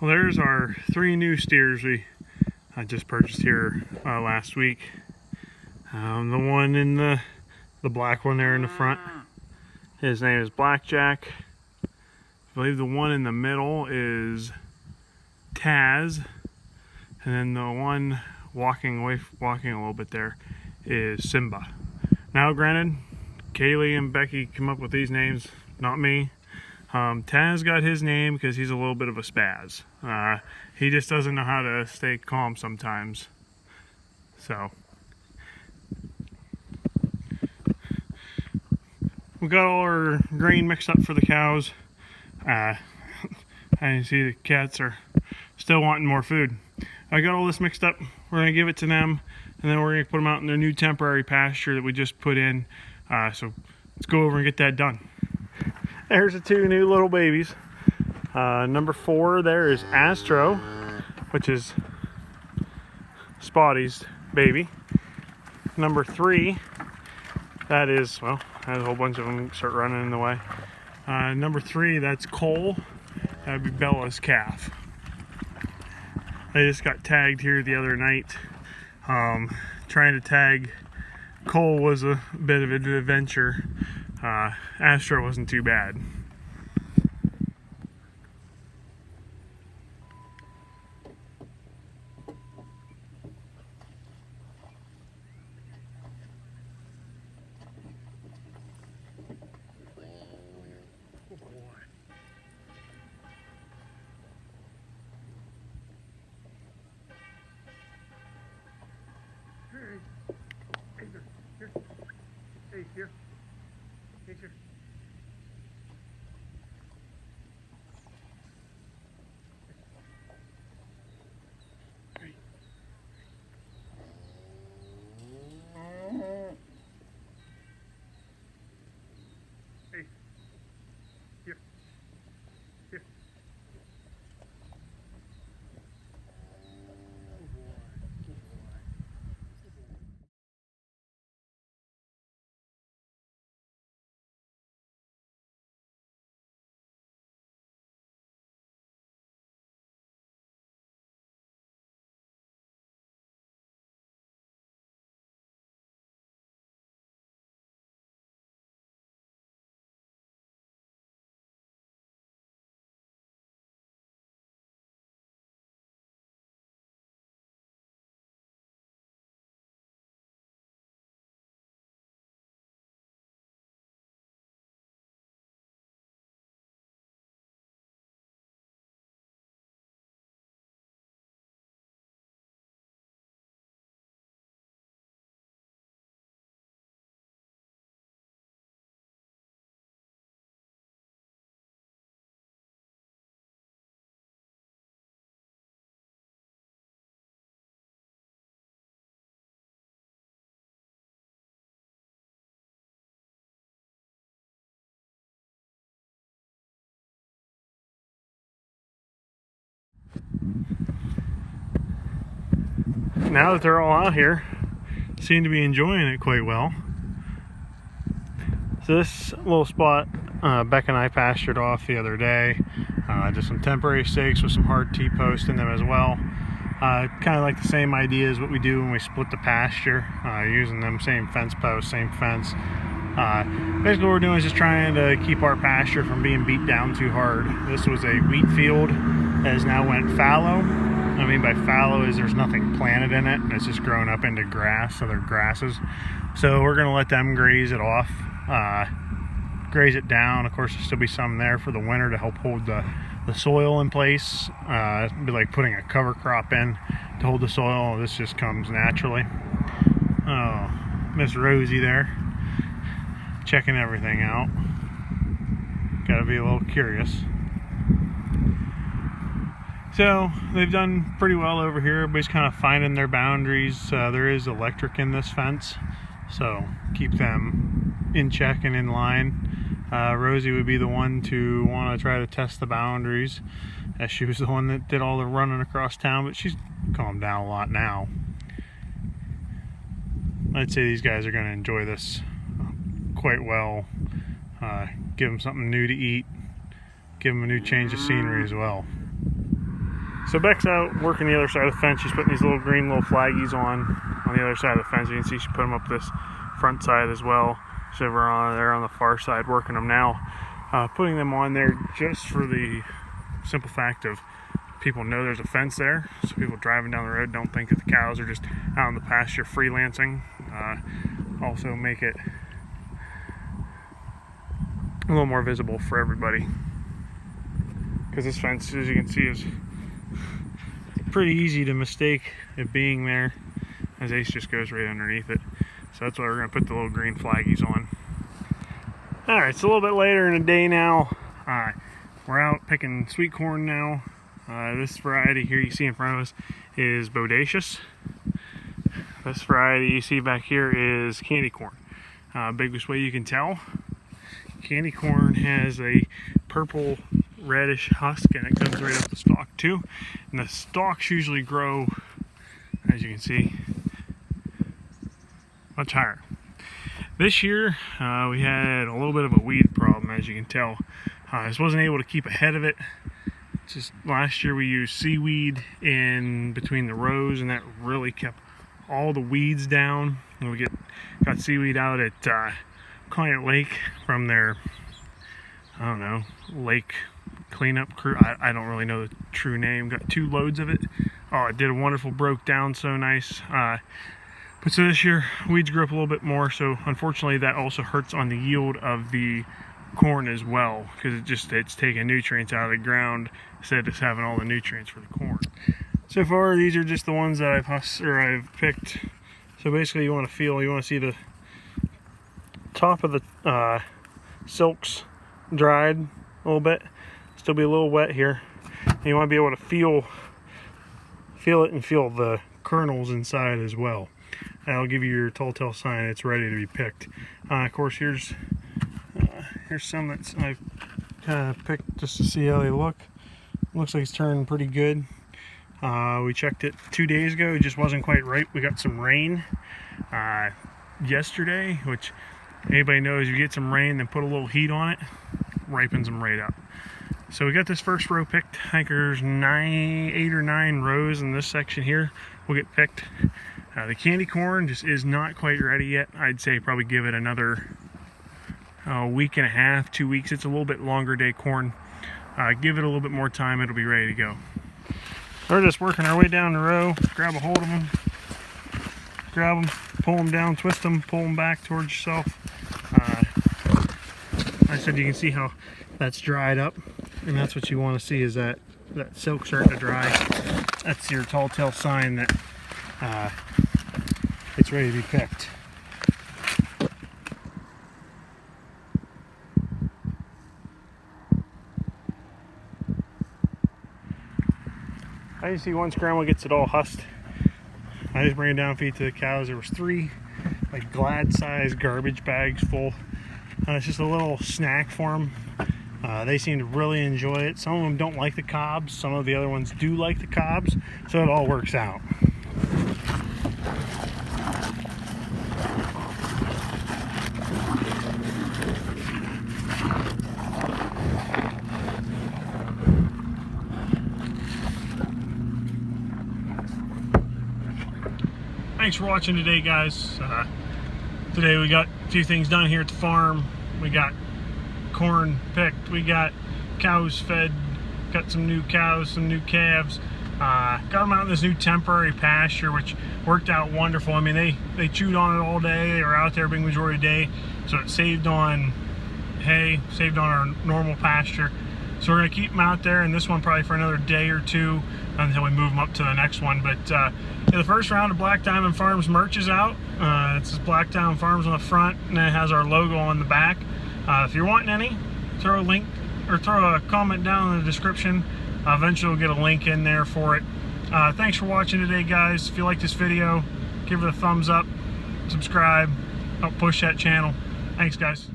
Well, there's our 3 new steers I just purchased here last week. The one in the black one there in the front, his name is Blackjack. I believe the one in the middle is Taz, and then the one walking a little bit there is Simba. Now, granted, Kaylee and Becky come up with these names, not me. Taz got his name because he's a little bit of a spaz. He just doesn't know how to stay calm sometimes. So we got all our grain mixed up for the cows. I see the cats are still wanting more food. I got all this mixed up. We're gonna give it to them, and then we're gonna put them out in their new temporary pasture that we just put in. So let's go over and get that done. There's the 2 new little babies. Number 4 there is Astro, which is Spotty's baby. Number 3, that is, well, has a whole bunch of them start running in the way. Number 3, that's Cole. That'd be Bella's calf. I just got tagged here the other night. Trying to tag Cole was a bit of an adventure. Astro wasn't too bad. Here. Now that they're all out here, seem to be enjoying it quite well. So this little spot, Beck and I pastured off the other day. Just some temporary stakes with some hard T-posts in them as well. Kind of like the same idea as what we do when we split the pasture, using them same fence posts, same fence. Basically what we're doing is just trying to keep our pasture from being beat down too hard. This was a wheat field that has now went fallow. What I mean by fallow is there's nothing planted in it, and it's just grown up into grass, so they're grasses. So we're gonna let them graze it off, graze it down. Of course, there'll still be some there for the winter to help hold the soil in place. It'd be like putting a cover crop in to hold the soil. This just comes naturally. Oh, Miss Rosie there, checking everything out. Gotta be a little curious. So they've done pretty well over here. Everybody's kind of finding their boundaries. There is electric in this fence, so keep them in check and in line. Rosie would be the one to want to try to test the boundaries, as she was the one that did all the running across town, but she's calmed down a lot now. I'd say these guys are going to enjoy this quite well. Give them something new to eat, give them a new change of scenery as well. So Beck's out working the other side of the fence. She's putting these little green little flaggies on the other side of the fence. You can see she put them up this front side as well. She's over on there on the far side working them now. Putting them on there just for the simple fact of people know there's a fence there, so people driving down the road don't think that the cows are just out in the pasture freelancing. Also make it a little more visible for everybody, because this fence, as you can see, is pretty easy to mistake it being there, as Ace just goes right underneath it. So that's why we're going to put the little green flaggies on. Alright, it's a little bit later in the day now. We're out picking sweet corn now. This variety here you see in front of us is bodacious. This variety you see back here is candy corn. Biggest way you can tell, candy corn has a purple reddish husk, and it comes right up the stalk too. And the stalks usually grow, as you can see, much higher. This year we had a little bit of a weed problem, as you can tell. I just wasn't able to keep ahead of it. Just last year we used seaweed in between the rows, and that really kept all the weeds down. And we got seaweed out at Client Lake from their, I don't know, lake cleanup crew. I don't really know the true name. Got 2 loads of it. Oh, it did a wonderful, broke down so nice. But so this year weeds grew up a little bit more, so unfortunately that also hurts on the yield of the corn as well, because it's taking nutrients out of the ground instead of just having all the nutrients for the corn. So far these are just the ones that I've picked. So basically you want to see the top of the silks dried a little bit, still be a little wet here, and you want to be able to feel it and feel the kernels inside as well. That'll give you your telltale sign it's ready to be picked. Of course, here's some that I've kind of picked just to see how they look. Looks like it's turning pretty good. We checked it 2 days ago. It just wasn't quite right. We got some rain yesterday, which anybody knows, you get some rain, then put a little heat on it, ripens them right up. So we got this first row picked. I think there's 8 or 9 rows in this section here will get picked. The candy corn just is not quite ready yet. I'd say probably give it another week and a half, 2 weeks. It's a little bit longer day corn. Give it a little bit more time, it'll be ready to go. We're just working our way down the row. Grab a hold of them, grab them, pull them down, twist them, pull them back towards yourself. Like I said, you can see how that's dried up, and that's what you want to see, is that silk starting to dry. That's your telltale sign that it's ready to be picked. I just see once grandma gets it all husked, I just bring it down, feed it to the cows. There was 3 like Glad size garbage bags full. It's just a little snack for them. They seem to really enjoy it. Some of them don't like the cobs, some of the other ones do like the cobs, so it all works out. Thanks for watching today, guys. Today we got a few things done here at the farm. We got corn picked, we got cows fed, got some new cows, some new calves. Got them out in this new temporary pasture, which worked out wonderful. I mean, they chewed on it all day. They were out there a big majority of the day, so it saved on hay, saved on our normal pasture. So we're gonna keep them out there, and this one probably for another day or 2 until we move them up to the next one. But yeah, the first round of Black Diamond Farms merch is out. It says Black Diamond Farms on the front, and then it has our logo on the back. If you're wanting any, throw a link or throw a comment down in the description. Eventually we'll get a link in there for it. Thanks for watching today, guys. If you like this video, give it a thumbs up, subscribe, help push that channel. Thanks, guys.